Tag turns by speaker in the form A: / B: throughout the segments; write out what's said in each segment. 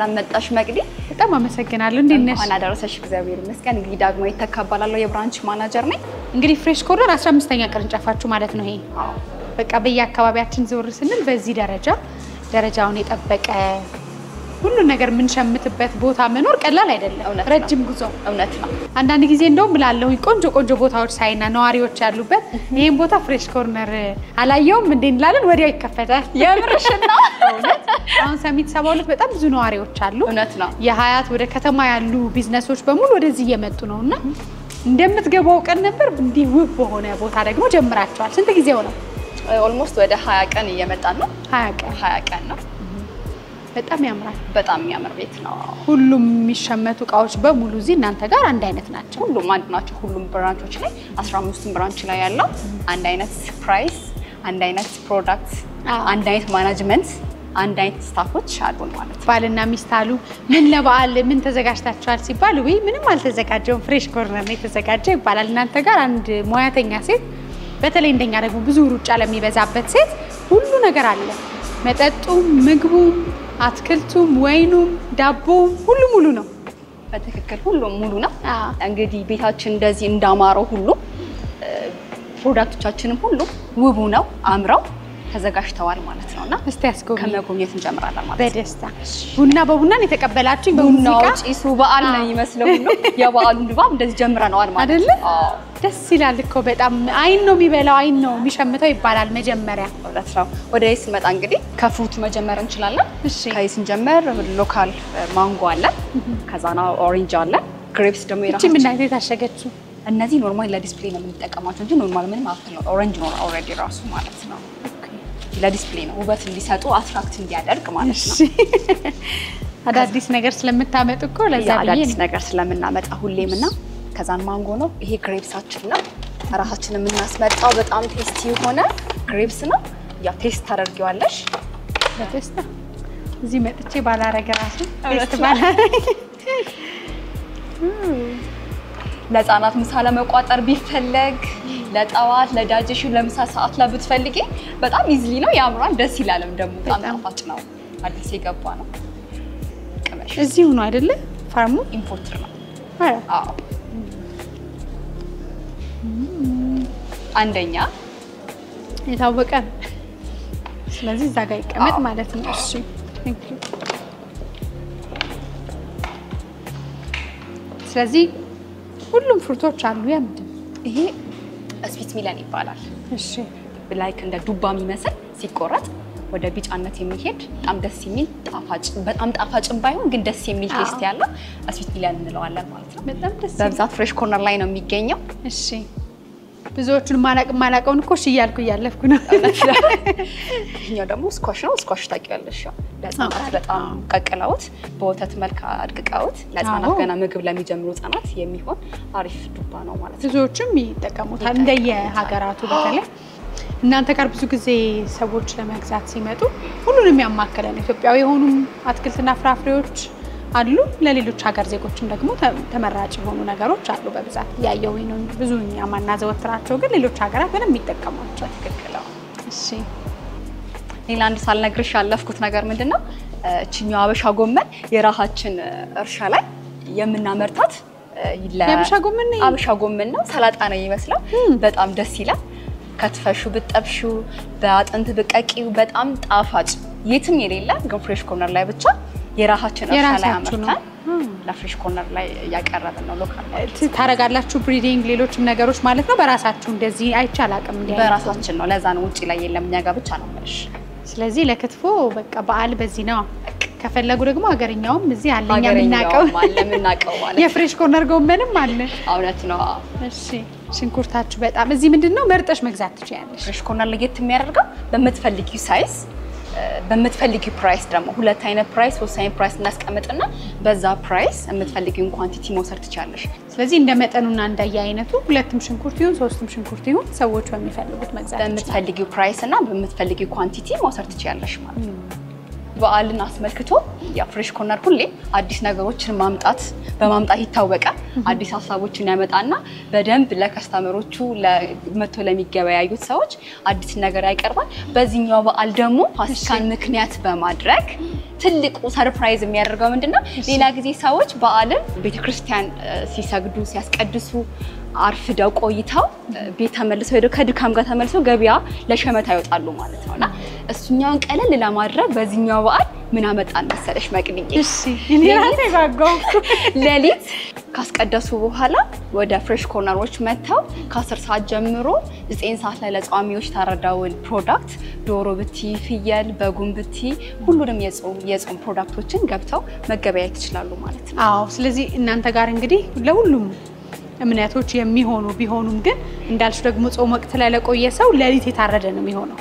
A: ሰላም መጣሽ መቅዲ
B: በጣም አመሰግናለሁ እንዴት ነሽ
A: አና ደረሰሽ እግዚአብሔር ይመስገን እንግዲህ ዳግሞ ይተካባላለሁ የብራንች ማናጀር ነኝ
B: እንግዲህ ፍሬሽ ኮርነር 15ኛ ቅርንጫፋችሁ ማለት ነው ይሄ በቃ በየአካባቢያችን ዞር ስንል በዚህ ደረጃውን የጠበቀ ሁሉ ነገር ምን ሸምትበት ቦታ መኖር ቀላል አይደለም ረጅም ጉዞ
A: እውነት ነው
B: አንዳንድ ጊዜ እንደው ብላለው ቆንጆ ቦታዎች ሳይና ነዋሪዎች ያሉበት ይሄን ቦታ ፍሬሽ ኮርነር አላየውም እንዴ እንላለን ወዲያው ይከፈታል
A: የምርሽና
B: እውነት አሁን ሰሚት 72 በጣም ብዙ ነዋሪዎች አሉ
A: እውነት ነው
B: የሀያት ወደ ከተማ ያሉ ቢዝነሶች በሙሉ ወደዚህ እየመጡ ነውና እንደምትገባው ቀን ነበር እንዲህ ውብ በሆነ ቦታ ደግሞ ጀምራችኋል ስንት ጊዜው ነው
A: ኦልሞስት ወደ 20 ቀን እየመጣን ነው
B: 20
A: ቀን ነው
B: በጣም ያምራል
A: በጣም የሚያምር ቤት ነው
B: ሁሉም የሚሸመቱ ቃዎች በሙሉ እዚህ እናንተ ጋር አንድ አይነት ናቸው
A: ሁሉም አንድ ናቸው ሁሉም ብራንቾች ላይ 15 ብራንች ላይ ያለው አንድ አይነት ፕራይስ አንድ አይነት ፕሮዳክት አንድ አይነት ማኔጅመንት አንድ አይነት ስታፎች አሉን ማለት ነው
B: ባልና ሚስት አሉ ምን ለበዓል ምን ተዘጋጅታችኋል ሲባል ወይ ምንም አልተዘጋጀውም ፍሬሽ ኮርነር ነው የተዘጋጀ ይባላል እናንተ ጋር አንድ ሙያተኛ ሴት በተለይ እንደኛ ደግሞ ብዙ ሩጫ ለሚበዛበት ሴት ሁሉ ነገር አለ መጠጡም ምግቡም አትክልቱም ወይኑም ዳቦም ሁሉ ሙሉ ነው
A: በትክክል ሁሉ ሙሉ ነው እንግዲህ ቤታችን እንደዚህ እንዳማረው ሁሉ ፕሮዳክቶቻችንም ሁሉ ውቡ ነው አምረው ተዘጋጅተዋል ማለት ነውና
B: እስቲ ያስጎብኝ
A: ከመጎብኘት እንጀምራለን ማለት
B: በደስታ ቡናን የተቀበላችሁኝ
A: በሙዚቃ ጭሱ በዓል ነው ይመስለው ሁሉ የበዓሉን ድባብ እንደዚህ ጀምረናል ማለት
B: አይደለ ደስ ይላል እኮ በጣም አይን ነው የሚበላው አይን ነው የሚሸምተው ይባላል መጀመሪያ
A: ወላስ ነው ወደ ይስ መጣ እንግዲህ ከፍሩት መጀመር እንችላለን
B: እሺ
A: ከይስ እንጀምር ሎካል ማንጎ አለ ከዛና ኦሬንጅ አለ ግሬፕስ ደግሞ
B: እቺ ምን አይነት ታሸገችው
A: እነዚህ ኖርማል ለዲስፕሌይ ነው የምንጠቀማቸው እንጂ ኖርማል ምንም አፍል ኦሬንጅ ነው ኦሬዲ ራሱ ማለት ነው ለዲስፕሌይ ነው ውበት እንዲሰጡ አትራክት እንዲያደርግ ማለት ነው
B: አዳዲስ ነገር ስለምታመጡ እኮ ለዛ ብዬ
A: አዳዲስ ነገር ስለምናመጣ ሁሌምና ከዛን ማንጎ ነው ይሄ ግሬፕሳችን ነው ራሳችን የምናስመጣው በጣም ቴስቲ ሆነ ግሬፕስ ነው ያ ቴስት ታደርጊዋለሽ
B: በቴስታ እዚህ መጥቼ ባላረገ ራሱ ቴስት ባላረገ
A: ለጻናት ምሳ ለመቋጠር ቢፈለግ ለጣዋት ለዳጅሽ ለምሳ ሰዓት ላይ ብትፈልጊ በጣም ኢዚሊ ነው ያምራል ደስ ይላልም ደግሞ በጣም ጣፋጭ ነው አዲስ የገባ ነው ቅመሽ
B: እዚሁ ነው አይደለ ፋርሙ
A: ኢምፖርተር ነው አዎ አንደኛ
B: የታወቀ ስለዚህ እዛ ጋር ይቀመጥ ማለት ነው እሺ ቴንክ ዩ ስለዚህ ሁሉም ፍሩቶች አሉ ያምድ
A: ይሄ ስዊት ሚለን ይባላል
B: እሺ
A: ላይክ እንደ ዱባ የሚመስል ሲቆረጥ ወደ ቢጫነት የሚሄድ በጣም ደስ የሚል ጣፋጭ በጣም ጣፋጭም ባይሆን ግን ደስ የሚል ቴስት ያለው ስዊት ሚለን እንለዋለን ማለት ነው
B: በጣም ደስ
A: በብዛት ፍሬሽ ኮርነር ላይ ነው የሚገኘው
B: እሺ ብዙዎቹን ማላቀውን እኮ እያልኩ እያለፍኩ ነው
A: ይሄኛው ደግሞ ስኳሽ ነው ስኳሽ ታውቂያለሽ ለጻናት በጣም ቀቅለውት በወተት መልክ አድቅቀውት ለጻናት ገና ምግብ ለሚጀምሩ ጻናት የሚሆን አሪፍ ዱባ ነው ማለት ነው
B: ብዙዎችም ይጠቀሙታል እንደየ ሀገራቱ በተለይ እናንተ ጋር ብዙ ጊዜ ሰዎች ለመግዛት ሲመጡ ሁሉንም ያማከለን ኢትዮጵያዊ የሆኑ አትክልትና ፍራፍሬዎች አሉ ለሌሎች ሀገር ዜጎችም ደግሞ ተመራጭ የሆኑ ነገሮች አሉ በብዛት ያየው ነው ብዙኛ ማናዘወትራቸው ግን ሌሎች ሀገራት ምንም ይጠቀማቸው
A: ትክክለኛ
B: እሺ
A: ሌላ አንድ ሳልነግርሽ ያለፍኩት ነገር ምንድነው እቺኛው አበሻ ጎመን የራሳችን እርሻ ላይ የምናመርታት
B: አበሻ
A: ጎመን ነው ሰላጣ ነው ይመስላል በጣም ደስ ይላል ከትፈሹ ብጠብሹ በአጥንት ብቀቂው በጣም ጣፋጭ የትም የሌለ ግን ፍሬሽ ኮርነር ላይ ብቻ የራሳችን እርሻ ላይ አመርተን ለፍሬሽ ኮርነር ላይ ያቀረብን ነው ሎካል ማለት
B: ታረጋላችሁ ብሪዲንግ ሌሎችም ነገሮች ማለት ነው በራሳችሁ እንደዚህ አይቻላቅም እንዴ
A: በራሳችን ነው ለዛ ነው ውጪ ላይ የለም እኛ ጋር ብቻ ነው ማለት
B: ስለዚህ ለክትፎ በቃ በዓል በዚህ ነው ከፈለጉ ደግሞ ሀገርኛውም እዚህ አለኛ ምናቀው
A: ማለት
B: የፍሬሽ ኮርነር ጎመንም አለ
A: እውነት ነው
B: እሺ ሽንኩርታችሁ በጣም እዚህ ምንድነው መርጠሽ መግዛት ትችያለሽ
A: ፍሬሽ ኮርነር ለየት የሚያደርገው በመትፈልጊው ሳይዝ በመትፈልጊው ፕራይስ ደግሞ ሁለት አይነት ፕራይስ ሶስት አይነት ፕራይስ እናስቀምጥና በዛ ፕራይስ የምትፈልጊውን ኳንቲቲ መውሰድ ትችያለሽ
B: ስለዚህ እንደ መጠኑና እንደየ አይነቱ ሁለቱም ሽንኩርት ይሁን ሶስትም ሽንኩርት ይሁን ሰዎች በሚፈልጉት መግዛት
A: በምትፈልጊው ፕራይስ እና በምትፈልጊው ኳንቲቲ መውሰድ ትችያለሽ ማለት ነው በዓልን አስመልክቶ ያ ፍሬሽ ኮርነር ሁሌ አዲስ ነገሮችን በማምጣት ይታወቃል። አዲስ ሀሳቦችን ያመጣና በደንብ ለከስተመሮቹ ለመቶ ለሚገበያዩት ሰዎች አዲስ ነገር ያቀርባል። በዚህኛው በዓል ደግሞ ፋሲካን ምክንያት በማድረግ ትልቁ ሰርፕራይዝ የሚያደርገው ምንድነው? ሌላ ጊዜ ሰዎች በዓልን ቤተክርስቲያን ሲሰግዱ ሲያስቀድሱ አርፍደው ቆይተው ቤት ተመልሰው ሄደው ከድካም ጋር ተመልሰው ገበያ ለሸመታ ይወጣሉ ማለት ነውና እሱኛውን ቀለል ለማድረግ በዚህኛው በዓል ምን አመጣን መሰለሽ መቅድዬ?
B: እሺ
A: ሌሊት ካስቀደሱ በኋላ ወደ ፍሬሽ ኮርነሮች መጥተው ከ10 ሰዓት ጀምሮ 9 ሰዓት ላይ ለጿሚዎች ታረዳውን ፕሮዳክት ዶሮ ብቲ ፍየል በጉም ብቲ ሁሉንም የጾም ፕሮዳክቶችን ገብተው መገበያየት ይችላሉ ማለት ነው።
B: አዎ ስለዚህ እናንተ ጋር እንግዲህ ለሁሉም እምነቶች የሚሆኑ ቢሆኑም ግን እንዳልሽ ደግሞ ጾም ወቅት ላይ ለቆየ ሰው ሌሊት የታረደ ነው የሚሆነው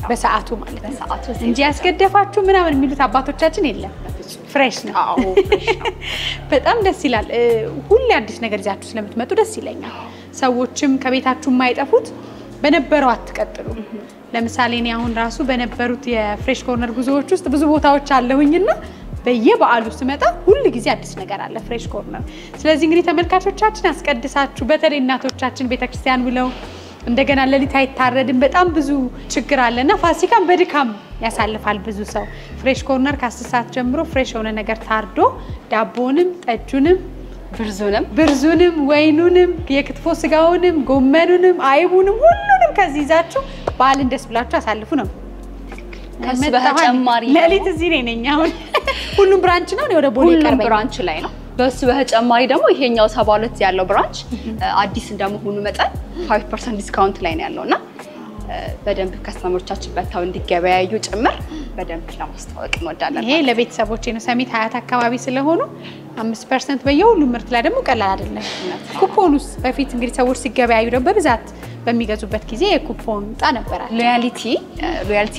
B: በሰዓቱ ማለት ነው።
A: በሰዓቱ
B: እንጂ ያስገደፋችሁ ምናምን የሚሉት አባቶቻችን የለም። ፍሬሽ ነው።
A: አዎ ፍሬሽ ነው።
B: በጣም ደስ ይላል። ሁሌ አዲስ ነገር ይዛችሁ ስለምትመጡ ደስ ይለኛል። ሰዎችም ከቤታችሁ የማይጠፉት በነበረው አትቀጥሉ። ለምሳሌ እኔ አሁን ራሱ በነበሩት የፍሬሽ ኮርነር ጉዞዎች ውስጥ ብዙ ቦታዎች አለሁኝና በየበዓሉ ስመጣ ሁሉ ጊዜ አዲስ ነገር አለ ፍሬሽ ኮርነር። ስለዚህ እንግዲህ ተመልካቾቻችን አስቀድሳችሁ በተለይ እናቶቻችን ቤተክርስቲያን ብለው እንደገና ሌሊት አይታረድም በጣም ብዙ ችግር አለና ፋሲካን በድካም ያሳልፋል ብዙ ሰው። ፍሬሽ ኮርነር ከ10 ሰዓት ጀምሮ ፍሬሽ የሆነ ነገር ታርዶ ዳቦንም ጠጁንም ብርዙንም ወይኑንም የክትፎ ስጋውንም ጎመኑንም አይቡንም ሁሉንም ከዚህ ይዛችሁ በዓልን ደስ ብላችሁ አሳልፉ ነው።
A: ከሱ በተጨማሪ
B: ሌሊት እዚህ ነኝ አሁን ሁሉም ብራንች ነው ወደ ቦሌ ቀርበኝ
A: ብራንች ላይ ነው። በሱ በተጨማሪ ደግሞ ይሄኛው 72 ያለው ብራንች አዲስ እንደመሆኑ መጠን 5% ዲስካውንት ላይ ነው ያለውና በደንብ ከስተመሮቻችን በታው እንዲገበያዩ ጭምር በደንብ ለማስተዋወቅ እንወዳለን።
B: ይሄ ለቤተሰቦቼ ነው። ሰሚት ሀያት አካባቢ ስለሆኑ 5% በየሁሉም ምርት ላይ ደግሞ ቀላል አይደለም። ኩፖኑስ በፊት እንግዲህ ሰዎች ሲገበያዩ ደግሞ በብዛት በሚገዙበት ጊዜ የኩፖን ጣ ነበራል።
A: ሎያሊቲ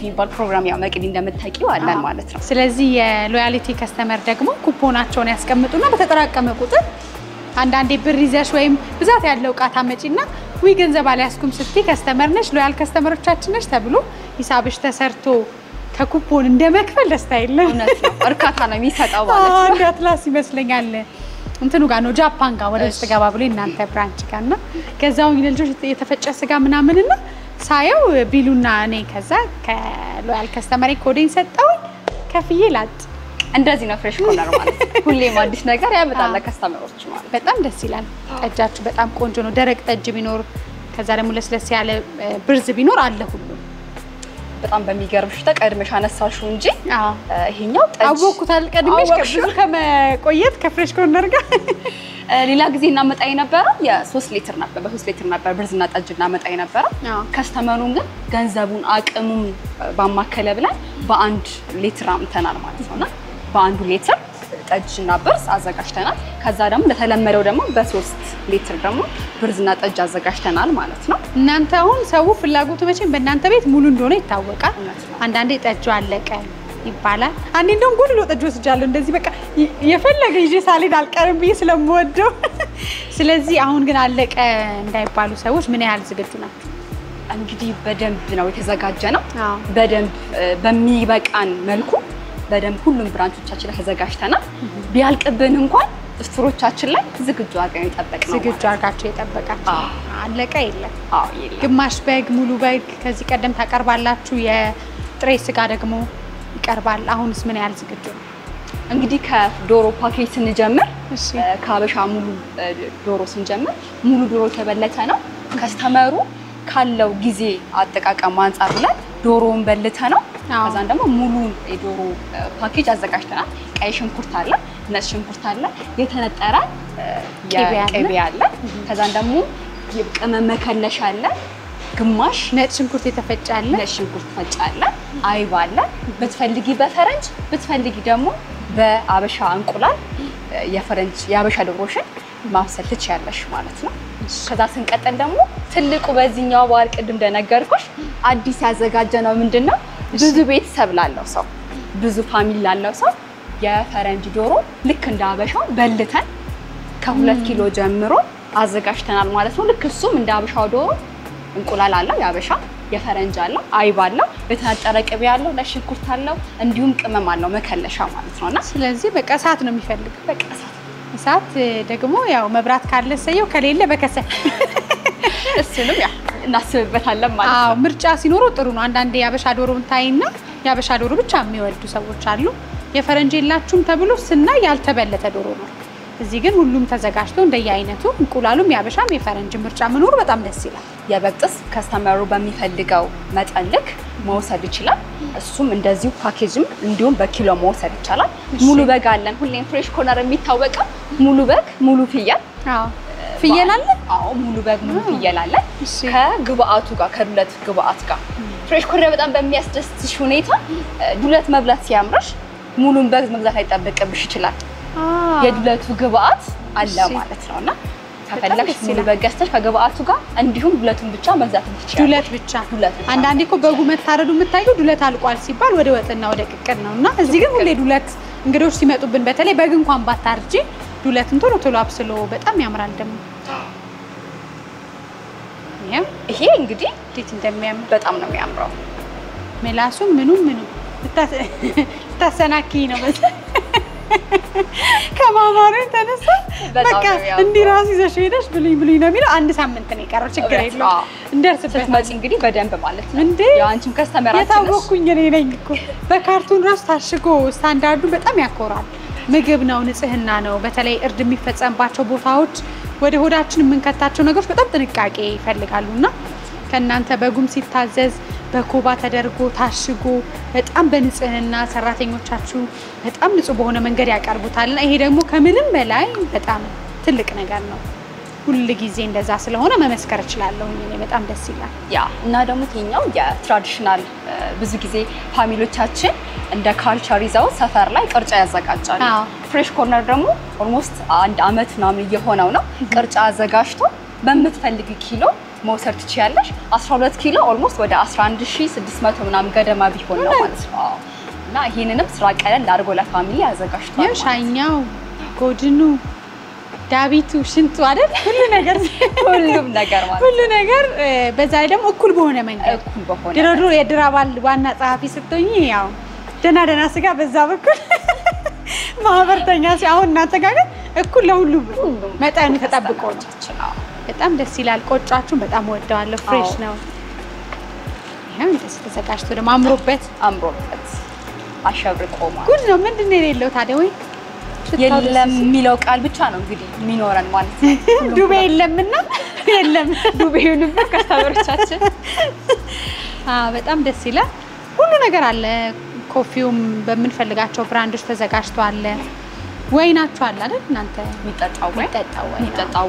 A: የሚባል ፕሮግራም ያው መቅዲ እንደምታውቂው አለን ማለት ነው።
B: ስለዚህ የሎያሊቲ ከስተመር ደግሞ ኩፖናቸውን ያስቀምጡና በተጠራቀመ ቁጥር አንዳንዴ ብር ይዘሽ ወይም ብዛት ያለው ቃታ መጪና ወይ ገንዘብ አልያዝኩም ስትይ ከስተመር ነሽ ሎያል ከስተመሮቻችን ነሽ ተብሎ ሂሳብሽ ተሰርቶ ከኩፖን እንደመክፈል ደስታ የለም።
A: እውነት ነው። እርካታ ነው የሚሰጠው ማለት ነው።
B: አንድ አትላስ ይመስለኛል እንትኑ ጋር ነው ጃፓን ጋር ወደ ውስጥ ገባ ብሎ እናንተ ብራንች ጋርና ከዛው ልጆች የተፈጨ ስጋ ምናምንና ሳየው ቢሉና እኔ ከዛ ከሎያል ከስተመር ኮዴን ሰጠው ከፍዬ ላጥ
A: እንደዚህ ነው ፍሬሽ ኮርነር ማለት ነው። ሁሌም አዲስ ነገር ያመጣል ለከስተመሮች ማለት
B: በጣም ደስ ይላል። ጠጃችሁ በጣም ቆንጆ ነው። ደረቅ ጠጅ ቢኖር ከዛ ደግሞ ለስለስ ያለ ብርዝ ቢኖር አለ ሁሉ
A: በጣም በሚገርምሽ ተቀድመሽ አነሳሽው እንጂ ይሄኛው ጠጅ
B: አወኩታል ቀድመሽ ከብዙ ከመቆየት ከፍሬሽ ኮርነር ጋር
A: ሌላ ጊዜ እናመጣ የነበረው የ3 ሊትር ነበር በ3 ሊትር ነበር ብርዝና ጠጅ እናመጣ የነበረው። ከስተመሩን ግን ገንዘቡን አቅሙን ባማከለ ብለን በ1 ሊትር አምተናል ማለት ነውና በ1 ሊትር ጠጅና ብርዝ አዘጋጅተናል። ከዛ ደግሞ ለተለመደው ደግሞ በ3 ሊትር ደግሞ ብርዝና ጠጅ አዘጋጅተናል ማለት ነው።
B: እናንተ አሁን ሰው ፍላጎቱ መቼም በእናንተ ቤት ሙሉ እንደሆነ ይታወቃል። አንዳንዴ ጠጁ አለቀ ይባላል። አንዴ እንደውም ጉድሎ ጠጅ ወስጃለሁ እንደዚህ በቃ የፈለገ ይዤ ሳልሄድ አልቀርም ብዬ ስለምወደው። ስለዚህ አሁን ግን አለቀ እንዳይባሉ ሰዎች ምን ያህል ዝግጁ ናቸው?
A: እንግዲህ በደንብ ነው የተዘጋጀ ነው። በደንብ በሚበቃን መልኩ በደንብ ሁሉም ብራንቾቻችን ላይ ተዘጋጅተናል። ቢያልቅብን እንኳን ስቶሮቻችን ላይ ዝግጁ አድርገን የጠበቅነው
B: ዝግጁ አድርጋችሁ የጠበቃችሁ አለቀ የለም።
A: የለም።
B: ግማሽ በግ ሙሉ በግ ከዚህ ቀደም ታቀርባላችሁ። የጥሬ ስጋ ደግሞ ይቀርባል። አሁንስ ምን ያህል ዝግጁ ነው?
A: እንግዲህ ከዶሮ ፓኬጅ ስንጀምር ከሀበሻ ሙሉ ዶሮ ስንጀምር ሙሉ ዶሮ ተበለተ ነው። ከስተመሩ ካለው ጊዜ አጠቃቀም አንፃር ላይ ዶሮውን በልተ ነው። ከዛን ደግሞ ሙሉ የዶሮ ፓኬጅ አዘጋጅተናል። ቀይ ሽንኩርት አለ፣ ነጭ ሽንኩርት አለ፣ የተነጠረ ቅቤ አለ። ከዛን ደግሞ ቅመም መከለሻ አለ፣ ግማሽ ነጭ ሽንኩርት የተፈጨ አለ፣ ነጭ ሽንኩርት ፈጭ አለ፣ አይብ አለ። ብትፈልጊ በፈረንጅ ብትፈልጊ ደግሞ በአበሻ እንቁላል የአበሻ ዶሮሽን ማብሰል ትችያለሽ ማለት ነው። ከዛ ስንቀጥል ደግሞ ትልቁ በዚህኛው በዓል ቅድም እንደነገርኩሽ አዲስ ያዘጋጀነው ምንድነው ብዙ ቤተሰብ ላለው ሰው ብዙ ፋሚሊ ላለው ሰው የፈረንጅ ዶሮ ልክ እንደ አበሻው በልተን ከ2 ኪሎ ጀምሮ አዘጋጅተናል ማለት ነው። ልክ እሱም እንደ አበሻው ዶሮ እንቁላል አለ ያበሻ፣ የፈረንጅ አለው፣ አይብ አለው፣ የተነጠረ ቅቤ አለው፣ ለሽንኩርት አለው፣ እንዲሁም ቅመም አለው መከለሻ ማለት ነውና
B: ስለዚህ በቃ እሳት ነው የሚፈልግ።
A: በቃ
B: እሳት ደግሞ ያው መብራት ካለ ሰየው ከሌለ በከሰል
A: እሱንም ያው እናስብበታለን ማለት ነው።
B: አዎ ምርጫ ሲኖረው ጥሩ ነው። አንዳንዴ ያበሻ ዶሮን ታይና ያበሻ ዶሮ ብቻ የሚወዱ ሰዎች አሉ። የፈረንጅ የላችሁም ተብሎ ስናይ ያልተበለተ ዶሮ ነው። እዚህ ግን ሁሉም ተዘጋጅቶ እንደየአይነቱ እንቁላሉም ያበሻም የፈረንጅ ምርጫ መኖሩ በጣም ደስ ይላል።
A: የበግ ጥብስ ከስተመሩ በሚፈልገው መጠን ልክ መውሰድ ይችላል። እሱም እንደዚሁ ፓኬጅም እንዲሁም በኪሎ መውሰድ ይችላል። ሙሉ በግ አለን። ሁሌም ፍሬሽ ኮርነር የሚታወቀው ሙሉ በግ ሙሉ ፍየል።
B: አዎ ፍየል አለ።
A: አዎ ሙሉ በግ ሙሉ ፍየል አለ። ከግብአቱ ጋር ከዱለት ግብአት ጋር ፍሬሽ ኮርነር በጣም በሚያስደስትሽ ሁኔታ ዱለት መብላት ሲያምርሽ ሙሉን በግ መግዛት አይጠበቅብሽ ይችላል። የዱለቱ ግብአት አለ ማለት ነውና ከፈለግሽ ሙሉ በግ ገዝተሽ ከግብአቱ ጋር እንዲሁም ዱለቱን ብቻ መግዛት ትችያለሽ።
B: ዱለት ብቻ አንዳንዴ እኮ በጉ መታረዱ የምታየው ዱለት አልቋል ሲባል ወደ ወጥና ወደ ቅቅል ነውና እዚህ ግን ሁሌ ዱለት እንግዶች ሲመጡብን በተለይ በግ እንኳን ባታርጂ ዱለትን ቶሎ ቶሎ አብስሎ በጣም ያምራል። ደግሞ
A: ይሄ እንግዲህ
B: እንዴት እንደሚያምር በጣም ነው የሚያምረው።
A: ምላሱ
B: ምኑ ታሰናኪ ነው ከማማሩ ተነሳ በቃ እንዲህ ራስ ይዘሽ ሄደሽ ብሉኝ ነው የሚለው። አንድ ሳምንት ነው የቀረው። ችግር የለውም እንደርስበት
A: መጪ እንግዲህ በደንብ ማለት ነው
B: እንዴ
A: ያው አንቺም ከስተመራችን
B: የታወኩኝ እኔ ነኝ እኮ። በካርቱን ራስ ታሽጎ ስታንዳርዱ በጣም ያኮራል። ምግብ ነው፣ ንጽህና ነው። በተለይ እርድ የሚፈጸምባቸው ቦታዎች ወደ ሆዳችን የምንከታቸው ነገሮች በጣም ጥንቃቄ ይፈልጋሉና ከእናንተ በጉም ሲታዘዝ በኮባ ተደርጎ ታሽጎ በጣም በንጽህና ሰራተኞቻችሁ በጣም ንጹህ በሆነ መንገድ ያቀርቡታልና ይሄ ደግሞ ከምንም በላይ በጣም ትልቅ ነገር ነው። ሁሉ ጊዜ እንደዛ ስለሆነ መመስከር እችላለሁ። እኔ በጣም ደስ ይላል።
A: ያ እና ደግሞ የኛው የትራዲሽናል ብዙ ጊዜ ፋሚሊዎቻችን እንደ ካልቸር ይዘው ሰፈር ላይ ቅርጫ ያዘጋጃሉ። ፍሬሽ ኮርነር ደግሞ ኦልሞስት አንድ አመት ምናምን እየሆነው ነው። ቅርጫ አዘጋጅቶ በምትፈልጊ ኪሎ መውሰድ ትችያለሽ። 12 ኪሎ ኦልሞስት ወደ 11600 ምናምን ገደማ ቢሆን ነው ማለት ነው። እና ይሄንንም ስራ ቀለል አድርጎ ለፋሚሊ ያዘጋጅቷል።
B: ያው ሻኛው ጎድኑ ዳቢቱ ሽንቱ አይደል ሁሉ ነገር ማለት ሁሉ ነገር በዛ ላይ ደግሞ እኩል በሆነ መንገድ ድሮ የድራባል ዋና ጸሐፊ ስትሆኚ ያው ደና ስጋ በዛ በኩል ማህበርተኛ ሲያው እናንተ ጋር እኩል ለሁሉ መጠኑ ተጠብቆ ነው። በጣም ደስ ይላል። ቆጫችሁን በጣም ወደዋለሁ። ፍሬሽ ነው። ይሄን ተዘጋጅቶ ደግሞ አምሮበት አሸብርቆ ማለት ጉድ ነው። ምንድነው የሌለው ታዲያ? ወይ
A: የለም የሚለው ቃል ብቻ ነው እንግዲህ የሚኖረን ማለት ነው።
B: ዱቤ የለምና የለም
A: ዱቤውን በከስተመሮቻችን
B: በጣም ደስ ይላል። ሁሉ ነገር አለ። ኮፊውም በምንፈልጋቸው ብራንዶች ተዘጋጅቶ አለ። ወይናችሁ አለ አይደል? እናንተ
A: የሚጠጣው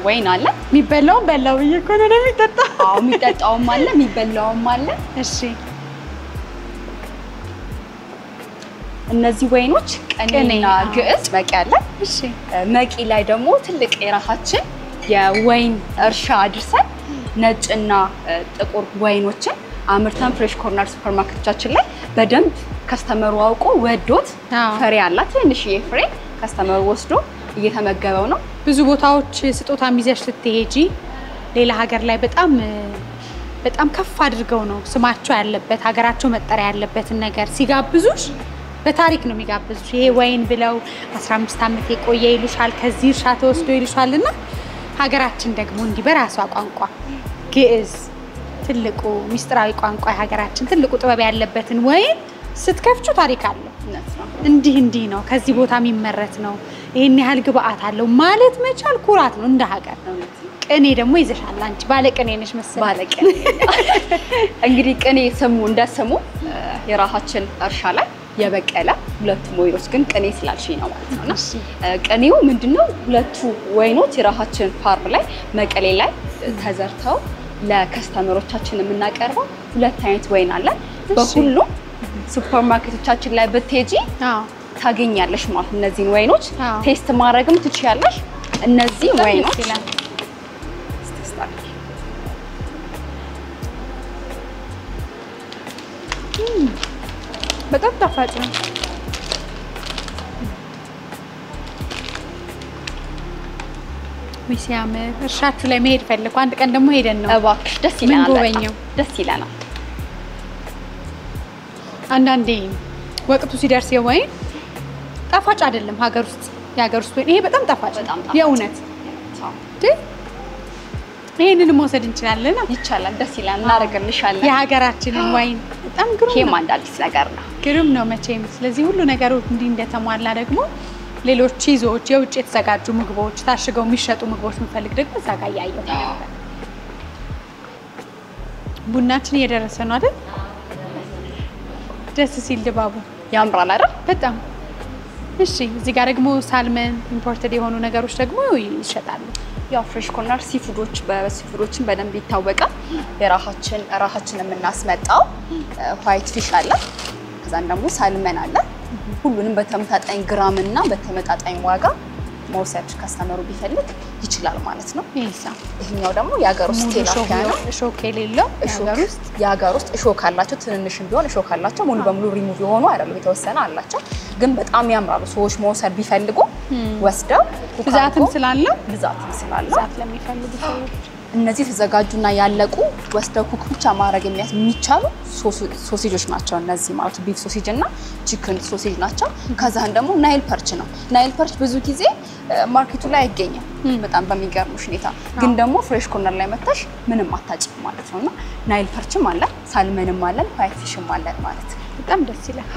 A: ወይን አለ።
B: የሚበላውም በላው እኮ ነው የሚጠጣው።
A: አዎ የሚጠጣውም አለ የሚበላውም አለ።
B: እሺ
A: እነዚህ ወይኖች ቀኔና ግዕዝ መቂ አለ።
B: እሺ
A: መቂ ላይ ደግሞ ትልቅ የራሳችን የወይን እርሻ አድርሰን ነጭና ጥቁር ወይኖችን አምርተን ፍሬሽ ኮርነር ሱፐርማርኬቶቻችን ላይ በደንብ ከስተመሩ አውቆ ወዶት ፍሬ አላት ትንሽዬ ፍሬ ከስተመሩ ወስዶ እየተመገበው ነው።
B: ብዙ ቦታዎች ስጦታ ይዘሽ ስትሄጂ ሌላ ሀገር ላይ በጣም ከፍ አድርገው ነው ስማቸው ያለበት ሀገራቸው መጠሪያ ያለበትን ነገር ሲጋብዙሽ በታሪክ ነው የሚጋብዙሽ። ይሄ ወይን ብለው 15 ዓመት የቆየ ይሉሻል፣ ከዚህ እርሻ ተወስዶ ይሉሻልና ሀገራችን ደግሞ እንዲህ በራሷ ቋንቋ ግዕዝ ትልቁ ሚስጥራዊ ቋንቋ ሀገራችን ትልቁ ጥበብ ያለበትን ወይን ስትከፍቹ ታሪክ አለው። እንዲህ ነው ከዚህ ቦታ የሚመረት ነው ይሄን ያህል ግብአት አለው ማለት መቻል ኩራት ነው እንደ ሀገር። ቅኔ ደግሞ ይዘሻል አንቺ ባለቅኔ ነሽ መሰለኝ።
A: ባለቅኔ እንግዲህ ቅኔ ስሙ እንደስሙ የራሳችን እርሻ ላይ የበቀለ ሁለቱም ወይኖች ግን ቅኔ ስላልሽኝ ነው ማለት ነውና ቅኔው ምንድነው? ሁለቱ ወይኖች የራሳችን ፋርም ላይ መቀሌ ላይ ተዘርተው ለከስተመሮቻችን የምናቀርበው ሁለት አይነት ወይን አለ። በሁሉም ሱፐርማርኬቶቻችን ላይ ብትሄጂ ታገኛለሽ ማለት እነዚህን ወይኖች ቴስት ማድረግም ትችያለሽ። እነዚህ ወይኖች
B: በጣም ጣፋጭ ነው። ሲያምር እርሻችሁ ላይ መሄድ ፈልኩ። አንድ ቀን ደግሞ ሄደን ነው
A: እባክሽ ደስ ይላል።
B: ጎበኘው
A: ደስ ይላል።
B: አንዳንዴ ወቅቱ ሲደርስ የወይን ጣፋጭ አይደለም የሀገር ውስጥ ወይን ይሄ በጣም ጣፋጭ የእውነት ይሄንን መውሰድ እንችላለን
A: ይቻላል ደስ ይላል እናረጋግልሻለን
B: የሀገራችንን ወይን በጣም ግሩም
A: ኬም አንዳልስ ነገር ነው
B: ግሩም ነው መቼም ስለዚህ ሁሉ ነገሩ እንዲህ እንደተሟላ ደግሞ ሌሎች ቺዞች የውጭ የተዘጋጁ ምግቦች ታሽገው የሚሸጡ ምግቦች ምፈልግ ደግሞ እዛ ጋር ያያየው ነበር ቡናችን እየደረሰ ነው አይደል ደስ ሲል ድባቡ
A: ያምራል አይደል
B: በጣም እሺ እዚህ ጋር ደግሞ ሳልመን ኢምፖርትድ የሆኑ ነገሮች ደግሞ ይሸጣሉ
A: ያው ፍሬሽ ኮርነር ሲፉዶችን በደንብ ይታወቃል የራሳችን የምናስመጣው ዋይት ፊሽ አለ ከዛን ደግሞ ሳልመን አለ ሁሉንም በተመጣጣኝ ግራም እና በተመጣጣኝ ዋጋ መውሰድ ከስተመሩ ቢፈልግ ይችላል ማለት ነው ይሄኛው ደግሞ የሀገር ውስጥ ቴላፒያ ነው
B: እሾክ የሌለው
A: የሀገር ውስጥ እሾክ አላቸው ትንንሽም ቢሆን እሾክ አላቸው ሙሉ በሙሉ ሪሙቭ የሆኑ አይደለም የተወሰነ አላቸው ግን በጣም ያምራሉ ሰዎች መውሰድ ቢፈልጉ ወስደው
B: ብዛትም ስላለው
A: ብዛት
B: ለሚፈልጉ ሰዎች
A: እነዚህ ተዘጋጁና ያለቁ ወስደው ኩክ ብቻ ማድረግ የሚቻሉ ሶሴጆች ናቸው እነዚህ ማለት ቢፍ ሶሴጅ እና ቺክን ሶሴጅ ናቸው ከዛን ደግሞ ናይል ፐርች ነው ናይል ፐርች ብዙ ጊዜ ማርኬቱ ላይ አይገኝም በጣም በሚገርምሽ ሁኔታ ግን ደግሞ ፍሬሽ ኮርነር ላይ መጣሽ ምንም አታጭም ማለት ነውና ናይል ፐርችም አለ ሳልመንም አለ ዋይት ፊሽም አለ ማለት ነው
B: በጣም ደስ ይላል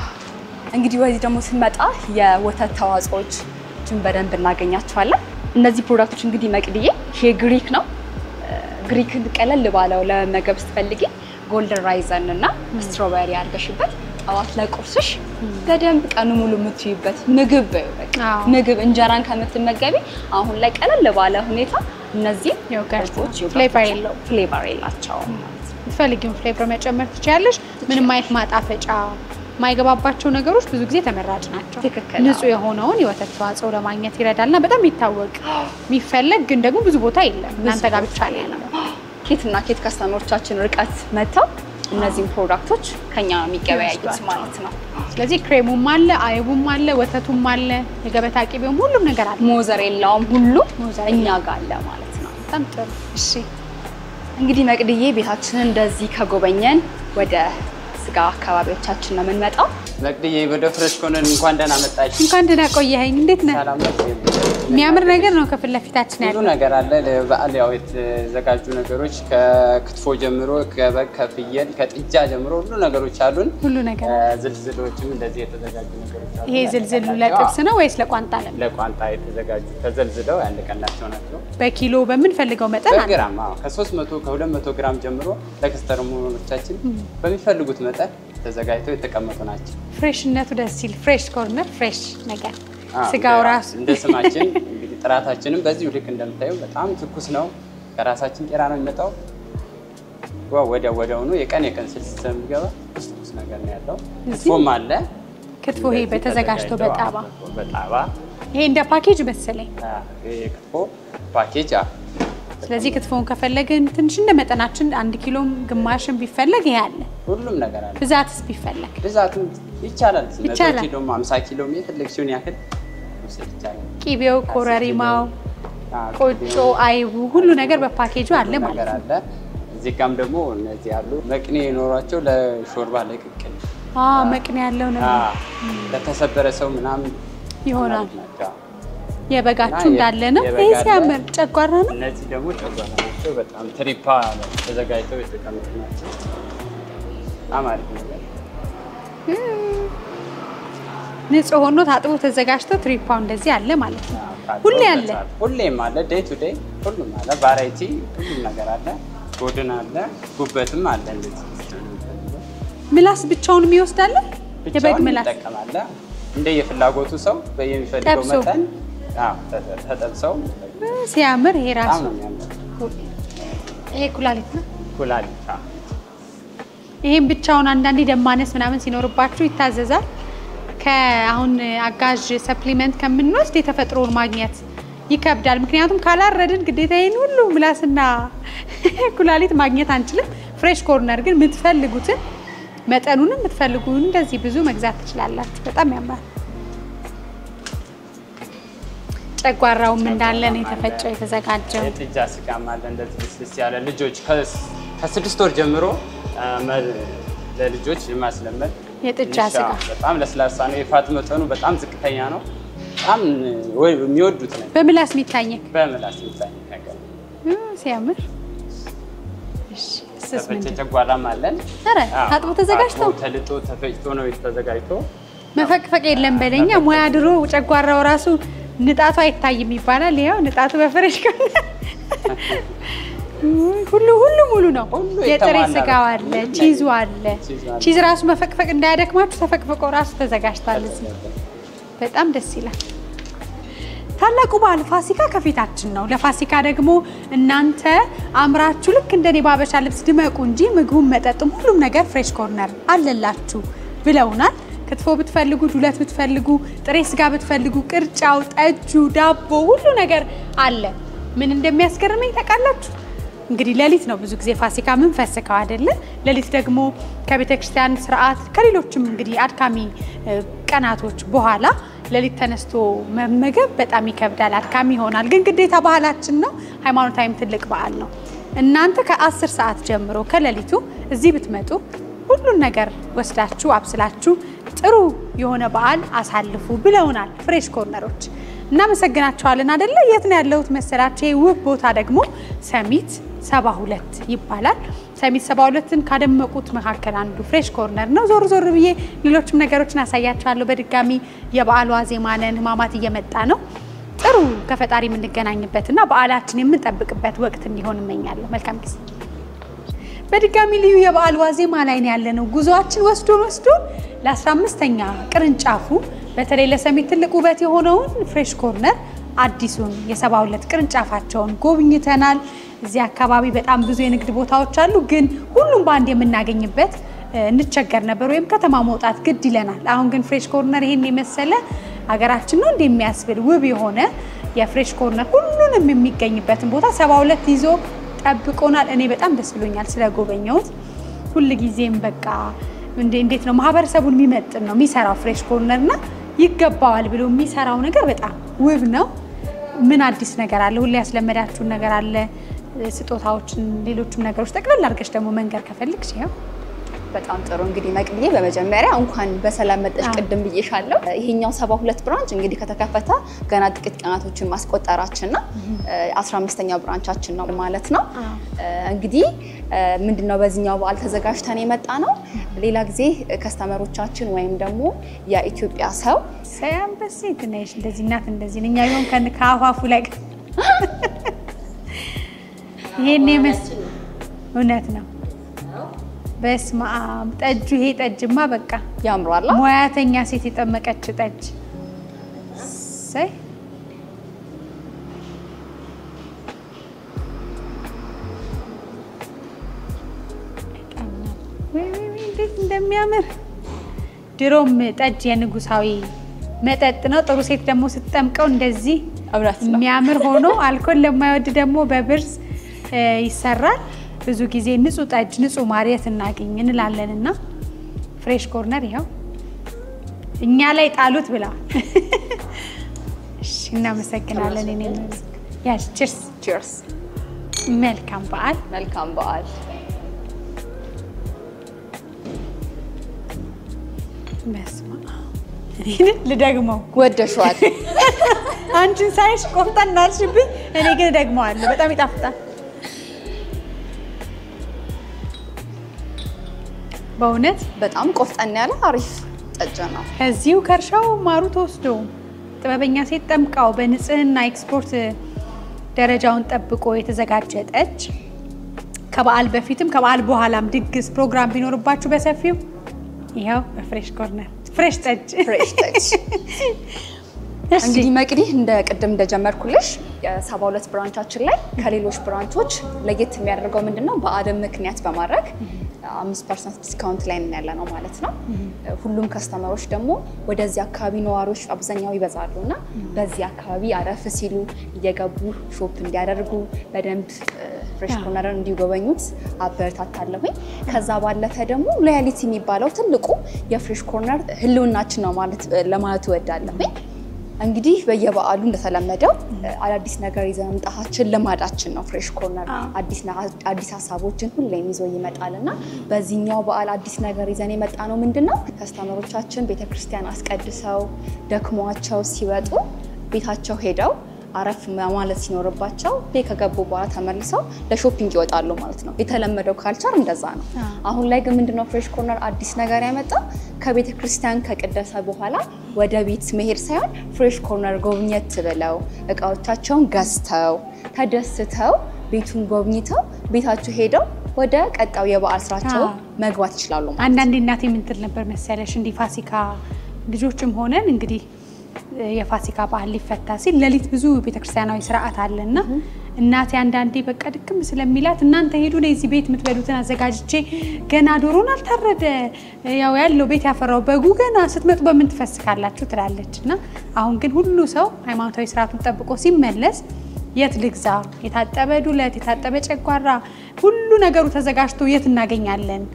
A: እንግዲህ ወዲህ ደግሞ ስንመጣ የወተት ተዋጽኦችን በደንብ እናገኛቸዋለን እነዚህ ፕሮዳክቶች እንግዲህ መቅድዬ ይሄ ግሪክ ነው ግሪክን ቀለል ባለው ለመገብ ስትፈልጊ ጎልደን ራይዘን እና ስትሮበሪ አድርገሽበት ጠዋት ለቁርስሽ በደንብ ቀኑ ሙሉ የምትይበት ምግብ እንጀራን ከምትመገቢ አሁን ላይ ቀለል ባለ ሁኔታ እነዚህ
B: ዮገርቶች ፍሌቨር
A: የላቸው
B: ፈልጊውን ፍሌቨር መጨመር ትችያለሽ ምንም አይነት ማጣፈጫ ማይገባባቸው ነገሮች ብዙ ጊዜ ተመራጭ ናቸው ንጹህ የሆነውን የወተት ተዋጽኦ ለማግኘት ይረዳልና በጣም ይታወቅ የሚፈልግ ግን ደግሞ ብዙ ቦታ የለም እናንተ ጋር ብቻ ነው ያለው
A: ኬትና ኬት ከስተመሮቻችን ርቀት መተው እነዚህን ፕሮዳክቶች ከኛ የሚገበያዩት ማለት ነው
B: ስለዚህ ክሬሙም አለ አይቡም አለ ወተቱም አለ የገበታ ቂቤውም ሁሉም ነገር አለ
A: ሞዘሬላውም ሁሉ እኛ ጋር አለ ማለት ነው
B: በጣም ጥሩ እሺ
A: እንግዲህ መቅድዬ ቤታችንን እንደዚህ ከጎበኘን ወደ ስጋ አካባቢዎቻችን ነው የምንመጣው
C: መቅድዬ ወደ ፍሬሽ ኮርነር እንኳን ደህና መጣሽ
B: እንኳን ደህና ቆየኸኝ እንዴት ነህ
C: ሰላም ነሽ
B: የሚያምር ነገር ነው ከፊት ለፊታችን ያለው
C: ሁሉ ነገር አለ ለበዓል ያው የተዘጋጁ ነገሮች ከክትፎ ጀምሮ ከበግ ከፍየል ከጥጃ ጀምሮ ሁሉ ነገሮች አሉን
B: ሁሉ ነገር
C: ዝልዝሎችም እንደዚህ የተዘጋጁ ነገሮች አሉ
B: ይሄ ዝልዝሉ ለጥብስ ነው ወይስ ለቋንጣ ነው
C: ለቋንጣ የተዘጋጁ ተዘልዝለው ያለቀላቸው ናቸው
B: በኪሎ በምንፈልገው መጠን አለ
C: በግራም ከ300 ከ200 ግራም ጀምሮ ለከስተመሮቻችን በሚፈልጉት መጠን ተዘጋጅተው የተቀመጡ ናቸው
B: ፍሬሽነቱ ደስ ይል ፍሬሽ ኮርነር ፍሬሽ ነገር ስጋው ራስ
C: እንደ ስማችን እንግዲህ ጥራታችንም በዚህ ልክ እንደምታዩ በጣም ትኩስ ነው ከራሳችን ቄራ ነው የሚመጣው ወዲያው ነው የቀን ስልስ ስለሚገባ ትኩስ ነገር ነው ያለው ክትፎም አለ
B: ክትፎ ይሄ በተዘጋጅቶ በጣባ ይሄ እንደ ፓኬጅ መሰለኝ
C: ይሄ ክትፎ ፓኬጅ
B: ስለዚህ ክትፎን ከፈለግን ትንሽ እንደ መጠናችን 1 ኪሎም ግማሽም ቢፈለግ ይሄ አለ
C: ሁሉም ነገር አለ
B: ብዛትስ ቢፈለግ
C: ብዛቱም ይቻላል 100 ኪሎ 50 ኪሎ የፈለግሽውን ያክል ይቻላል
B: ቂቤው ኮረሪማው ቆጮ አይቡ ሁሉ ነገር በፓኬጁ አለ ማለት ነው
C: እዚህ ጋርም ደግሞ እነዚህ ያሉ መቅኔ ይኖራቸው ለሾርባ ለቅቅል
B: መቅኔ ያለው ነው
C: ለተሰበረ ሰው ምናምን
B: ይሆናል የበጋቹ እንዳለ ነው ይሄ ሲያምር ጨጓራ ነው
C: እነዚህ ደግሞ ጨጓራ ናቸው በጣም ትሪፓ ተዘጋጅተው የተቀመጡ ናቸው አማርኛ ነገር
B: ንጹህ ሆኖ ታጥቦ ተዘጋጅቶ ትሪፓው እንደዚህ አለ ማለት ነው
C: ሁሌም አለ ዴይ ቱ ዴይ ሁሉም አለ ቫራይቲ ሁሉም ነገር አለ ጎድን አለ ጉበትም አለ እንደዚህ
B: ምላስ ብቻውን የሚወስዳለ የበግ ምላስ
C: ተጠቀማለ እንደ የፍላጎቱ ሰው በየሚፈልገው መጠን ተጠብሰው
B: ሲያምር ይሄ ራሱ ይሄ ኩላሊት ነው
C: ኩላሊት
B: ይሄን ብቻውን አንዳንዴ ደማነስ ምናምን ሲኖርባችሁ ይታዘዛል ከአሁን አጋዥ ሰፕሊመንት ከምንወስድ የተፈጥሮን ማግኘት ይከብዳል ምክንያቱም ካላረድን ግዴታ ይሄን ሁሉ ምላስና ኩላሊት ማግኘት አንችልም ፍሬሽ ኮርነር ግን የምትፈልጉትን መጠኑንም የምትፈልጉን እንደዚህ ብዙ መግዛት ትችላላችሁ በጣም ያምራል ጨጓራውም እንዳለ ነው የተፈጨው የተዘጋጀው
C: የጥጃ ስጋም አለ እንደዚህ ያለ ልጆች ከ6 ወር ጀምሮ ለልጆች ማስለመድ
B: የጥጃ ስጋ
C: በጣም ለስላሳ ነው። የፋት መጠኑ በጣም ዝቅተኛ ነው። በጣም ወይ የሚወዱት ነው።
B: በምላስ የሚታኘክ
C: ነገር
B: ሲያምር። እሺ
C: ተፈጨ ጨጓራም አለን።
B: ኧረ ታጥቦ ተዘጋጅቶ
C: ተልጦ ተፈጭቶ ነው የተዘጋጅቶ። መፈቅፈቅ
B: የለም በለኛ። ሙያ ድሮ ጨጓራው ራሱ ንጣቱ አይታይም ይባላል። ያው ንጣቱ በፍሬሽ ሁሉ ሙሉ ነው። የጥሬ ስጋው አለ፣ ቺዙ አለ። ቺዝ ራሱ መፈቅፈቅ እንዳያደክማችሁ ተፈቅፈቆ ራሱ ተዘጋጅቷል እዚህ። በጣም ደስ ይላል። ታላቁ በዓል ፋሲካ ከፊታችን ነው። ለፋሲካ ደግሞ እናንተ አምራችሁ ልክ እንደኔ ባበሻ ልብስ ድመቁ እንጂ ምግቡም መጠጡም ሁሉም ነገር ፍሬሽ ኮርነር አለላችሁ ብለውናል። ክትፎ ብትፈልጉ፣ ዱለት ብትፈልጉ፣ ጥሬ ስጋ ብትፈልጉ፣ ቅርጫው፣ ጠጁ፣ ዳቦ ሁሉ ነገር አለ። ምን እንደሚያስገርመኝ ታውቃላችሁ? እንግዲህ ሌሊት ነው ብዙ ጊዜ ፋሲካ ምን ፈስከው አይደለ? ሌሊት ደግሞ ከቤተክርስቲያን ስርዓት ከሌሎችም እንግዲህ አድካሚ ቀናቶች በኋላ ሌሊት ተነስቶ መመገብ በጣም ይከብዳል፣ አድካሚ ይሆናል። ግን ግዴታ ባህላችን ነው፣ ሃይማኖታዊም ትልቅ በዓል ነው። እናንተ ከ10 ሰዓት ጀምሮ ከሌሊቱ እዚህ ብትመጡ ሁሉን ነገር ወስዳችሁ አብስላችሁ ጥሩ የሆነ በዓል አሳልፉ ብለውናል ፍሬሽ ኮርነሮች። እናመሰግናቸዋለን አይደለ? የት ነው ያለሁት መሰላችሁ? ውብ ቦታ ደግሞ ሰሚት 72 ይባላል። ሰሚት 72ን ካደመቁት መካከል አንዱ ፍሬሽ ኮርነር ነው። ዞር ዞር ብዬ ሌሎችም ነገሮችን አሳያችኋለሁ። በድጋሚ የበዓሉ ዋዜማ ነን፣ ህማማት እየመጣ ነው። ጥሩ ከፈጣሪ የምንገናኝበትና በዓላችን የምንጠብቅበት ወቅት እንዲሆን እመኛለሁ። መልካም ጊዜ። በድጋሚ ልዩ የበዓል ዋዜማ ላይ ያለነው ጉዞአችን ወስዶን ለ15ኛ ቅርንጫፉ በተለይ ለሰሚት ትልቅ ውበት የሆነውን ፍሬሽ ኮርነር አዲሱን የ72 ቅርንጫፋቸውን ጎብኝተናል። እዚህ አካባቢ በጣም ብዙ የንግድ ቦታዎች አሉ፣ ግን ሁሉም በአንድ የምናገኝበት እንቸገር ነበር ወይም ከተማ መውጣት ግድ ይለናል። አሁን ግን ፍሬሽ ኮርነር ይሄን የመሰለ ሀገራችን ነው እንደሚያስብል ውብ የሆነ የፍሬሽ ኮርነር ሁሉንም የሚገኝበትን ቦታ 72 ይዞ ጠብቆናል። እኔ በጣም ደስ ብሎኛል ስለጎበኘሁት። ሁሉ ጊዜም በቃ እንዴት ነው ማህበረሰቡን የሚመጥን ነው የሚሰራው ፍሬሽ ኮርነርና ይገባዋል ብሎ የሚሰራው ነገር በጣም ውብ ነው። ምን አዲስ ነገር አለ? ሁሉ ያስለመዳችሁን ነገር አለ? ስጦታዎችን፣ ሌሎችም ነገሮች ጠቅለል አድርገሽ ደግሞ መንገር ከፈልግሽ ያው
A: በጣም ጥሩ። እንግዲህ መቅድዬ በመጀመሪያ እንኳን በሰላም መጣሽ። ቅድም ብዬሻለሁ። ይሄኛው 72 ብራንች እንግዲህ ከተከፈተ ገና ጥቂት ቀናቶችን ማስቆጠራችንና 15ኛው ብራንቻችን ነው ማለት ነው። እንግዲህ ምንድነው በዚህኛው በዓል ተዘጋጅተን የመጣ ነው። ሌላ ጊዜ ከስተመሮቻችን ወይም ደግሞ የኢትዮጵያ ሰው
B: ሳያምበስ ትነሽ እንደዚህ እናት እንደዚህ እኛ ይሆን ከአፋፉ ላይ ይሄኔ እውነት ነው። በስመ አብ ጠጁ ይሄ ጠጅማ በቃ
A: ያምራል።
B: ሙያተኛ ሴት የጠመቀች ጠጅ ሳይ ወይ እንዴት እንደሚያምር። ድሮም ጠጅ የንጉሳዊ መጠጥ ነው። ጥሩ ሴት ደግሞ ስትጠምቀው እንደዚህ የሚያምር ሆኖ አልኮል ለማይወድ ደግሞ በብርዝ ይሰራል። ብዙ ጊዜ ንጹህ ጠጅ ንጹህ ማሪያት እናገኝ እንላለንና ፍሬሽ ኮርነር ይሄው እኛ ላይ ጣሉት ብላ። እሺ እናመሰግናለን። እኔ ያስ ቺርስ
A: ቺርስ።
B: መልካም በዓል።
A: መልካም በዓል።
B: በስመ አብ ልደግመው
A: ወደሽዋል።
B: አንቺን ሳይሽ ቆፍጠን አልሽብኝ። እኔ ግን ደግመዋለሁ። በጣም ይጣፍጣል በእውነት በጣም ቆፍጠን ያለ አሪፍ ጠጅ ነው። ከዚሁ ከርሻው ማሩ ተወስዶ ጥበበኛ ሴት ጠምቃው በንጽህና ኤክስፖርት ደረጃውን ጠብቆ የተዘጋጀ ጠጅ ከበዓል በፊትም ከበዓል በኋላም ድግስ ፕሮግራም ቢኖርባችሁ በሰፊው ይሄው በፍሬሽ ኮርነር ፍሬሽ ጠጅ።
A: እንግዲህ መቅዲ እንደ ቅድም እንደጀመርኩልሽ የ72 ብራንቻችን ላይ ከሌሎች ብራንቾች ለየት የሚያደርገው ምንድነው? በዓልን ምክንያት በማድረግ 5% ዲስካውንት ላይ ያለ ነው ማለት ነው። ሁሉም ከስተመሮች ደግሞ ወደዚህ አካባቢ ነዋሪዎች አብዛኛው ይበዛሉና በዚህ አካባቢ አረፍ ሲሉ እየገቡ ሾፕ እንዲያደርጉ በደንብ ፍሬሽ ኮርነርን እንዲጎበኙት አበረታታለሁኝ። ከዛ ባለፈ ደግሞ ሎያሊቲ የሚባለው ትልቁ የፍሬሽ ኮርነር ህልውናችን ነው ማለት ለማለት እወዳለሁኝ። እንግዲህ በየበዓሉ እንደተለመደው አዳዲስ ነገር ይዘን መምጣታችን ልማዳችን ነው። ፍሬሽ ኮርነር አዲስ ሀሳቦችን ሁሌም ይዞ ይመጣልና በዚህኛው በዓል አዲስ ነገር ይዘን የመጣ ነው ምንድነው? ከስተመሮቻችን ቤተክርስቲያን አስቀድሰው ደክሟቸው ሲወጡ ቤታቸው ሄደው አረፍ ማለት ሲኖርባቸው ከገቡ በኋላ ተመልሰው ለሾፒንግ ይወጣሉ ማለት ነው። የተለመደው ካልቸር እንደዛ ነው። አሁን ላይ ግን ምንድነው ፍሬሽ ኮርነር አዲስ ነገር ያመጣው? ከቤተክርስቲያን ከቅደሳ በኋላ ወደ ቤት መሄድ ሳይሆን ፍሬሽ ኮርነር ጎብኘት ብለው እቃዎቻቸውን ገዝተው ተደስተው ቤቱን ጎብኝተው ቤታቸው ሄደው ወደ ቀጣው የበዓል ስራቸው መግባት ይችላሉ ማለት ነው።
B: አንዳንዴ እናቴ ምን ትል ነበር መሰለሽ እንዲህ ፋሲካ ልጆችም ሆነን እንግዲህ የፋሲካ በዓል ሊፈታ ሲል ለሊት ብዙ ቤተክርስቲያናዊ ስርዓት አለና እናቴ አንዳንዴ በቃ ድክም ስለሚላት እናንተ ሄዱ ነው እዚህ ቤት የምትበሉትን አዘጋጅቼ ገና ዶሮን አልታረደ ያለው ቤት ያፈራው በጉ ገና ስትመጡ በምን ትፈስካላችሁ ትላለችና አሁን ግን ሁሉ ሰው ሃይማኖታዊ ስርዓቱን ጠብቆ ሲመለስ የት ልግዛ የታጠበ ዱለት የታጠበ ጨጓራ ሁሉ ነገሩ ተዘጋጅቶ የት እናገኛለን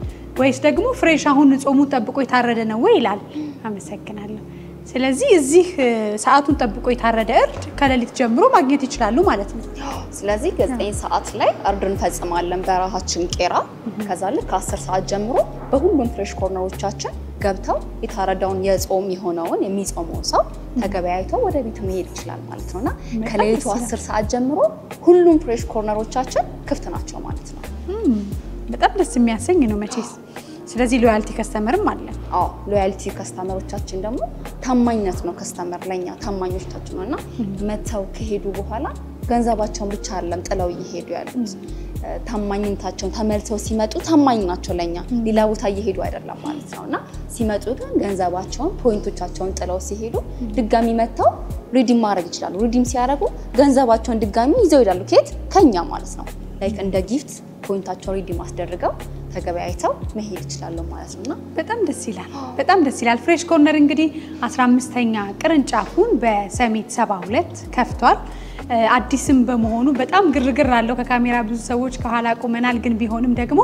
B: ወይስ ደግሞ ፍሬሽ አሁን ጾሙ ጠብቆ የታረደ ነው ወይ ይላል። አመሰግናለሁ። ስለዚህ እዚህ ሰዓቱን ጠብቆ የታረደ እርድ ከሌሊት ጀምሮ ማግኘት ይችላሉ ማለት ነው።
A: ስለዚህ 9 ሰዓት ላይ እርድን ፈጽማለን በራሳችን ቄራ። ከዛ ልክ 10 ሰዓት ጀምሮ በሁሉም ፍሬሽ ኮርነሮቻችን ገብተው የታረደውን የጾም የሆነውን የሚጾመው ሰው ተገበያይተው ወደ ቤቱ መሄድ ይችላል ማለት ነውና ከሌሊቱ 10 ሰዓት ጀምሮ ሁሉም ፍሬሽ ኮርነሮቻችን ክፍት ናቸው ማለት ነው።
B: በጣም ደስ የሚያሰኝ ነው መቼስ። ስለዚህ ሎያልቲ ከስተመርም አለ።
A: ሎያልቲ ከስተመሮቻችን ደግሞ ታማኝነት ነው። ከስተመር ለኛ ታማኞቻችን ነውና መተው ከሄዱ በኋላ ገንዘባቸውን ብቻ አይደለም ጥለው ይሄዱ ያሉት ታማኝነታቸውን ተመልሰው ሲመጡ ታማኝ ናቸው ለኛ ሌላ ቦታ ይሄዱ አይደለም ማለት ነውና ሲመጡ ግን ገንዘባቸውን ፖይንቶቻቸውን ጥለው ሲሄዱ ድጋሚ መተው ሪዲም ማድረግ ይችላሉ። ሪዲም ሲያደርጉ ገንዘባቸውን ድጋሚ ይዘው ይላሉ ከኛ ማለት ነው። ላይክ እንደ ጊፍት ፖይንታቸውን ሪዲም አስደርገው ተገበያይተው መሄድ ይችላሉ ማለት ነውና
B: በጣም ደስ ይላል። በጣም ደስ ይላል። ፍሬሽ ኮርነር እንግዲህ 15ኛ ቅርንጫፉን በሰሚት 72 ከፍቷል። አዲስም በመሆኑ በጣም ግርግር አለው። ከካሜራ ብዙ ሰዎች ከኋላ ቆመናል። ግን ቢሆንም ደግሞ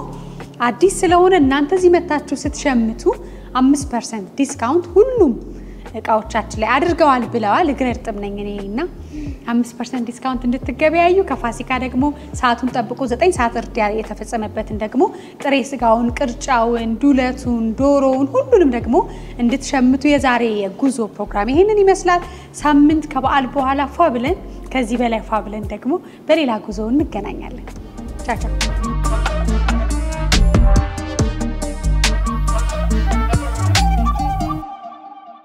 B: አዲስ ስለሆነ እናንተ እዚህ መታችሁ ስትሸምቱ 5% ዲስካውንት ሁሉም እቃዎቻችን ላይ አድርገዋል ብለዋል። እግረ እርጥብ ነኝ እኔና 5% ዲስካውንት እንድትገበያዩ ከፋሲካ ደግሞ ሰዓቱን ጠብቆ 9 ሰዓት እርድ የተፈጸመበትን ደግሞ ጥሬ ስጋውን ቅርጫውን ዱለቱን ዶሮውን ሁሉንም ደግሞ እንድትሸምቱ የዛሬ የጉዞ ፕሮግራም ይሄንን ይመስላል። ሳምንት ከበዓል በኋላ ፏ ብለን ከዚህ በላይ ፏ ብለን ደግሞ በሌላ ጉዞ እንገናኛለን። ቻው ቻው።